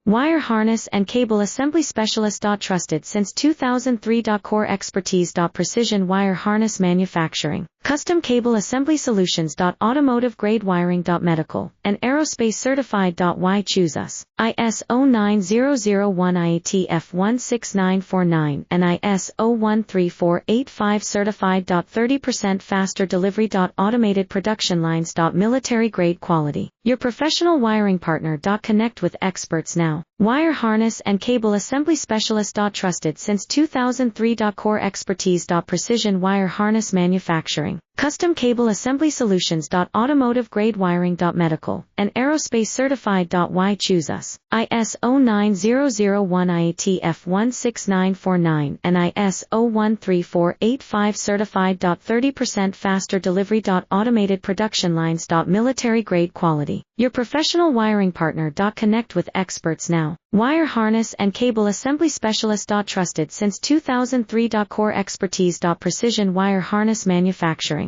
Wire harness and cable assembly specialist. Trusted since 2003. Core expertise. Precision wire harness manufacturing. Custom cable assembly solutions. Automotive grade wiring. Medical and aerospace certified. Why choose us? ISO 9001-IATF16949 and ISO 13485 certified. 30% faster delivery. Automated production lines. Military grade quality. Your professional wiring partner. Connect with experts now. Wire harness and cable assembly specialist. Trusted since 2003. Core expertise. Precision wire harness manufacturing. Custom cable assembly solutions. Automotive grade wiring. Medical and aerospace certified. Why choose us? ISO 9001-IATF16949 and ISO 13485 certified. 30% faster delivery. Automated production lines. Military grade quality. Your professional wiring partner. Connect with experts now. Wire harness and cable assembly specialist. Trusted since 2003. Core expertise. Precision wire harness manufacturing.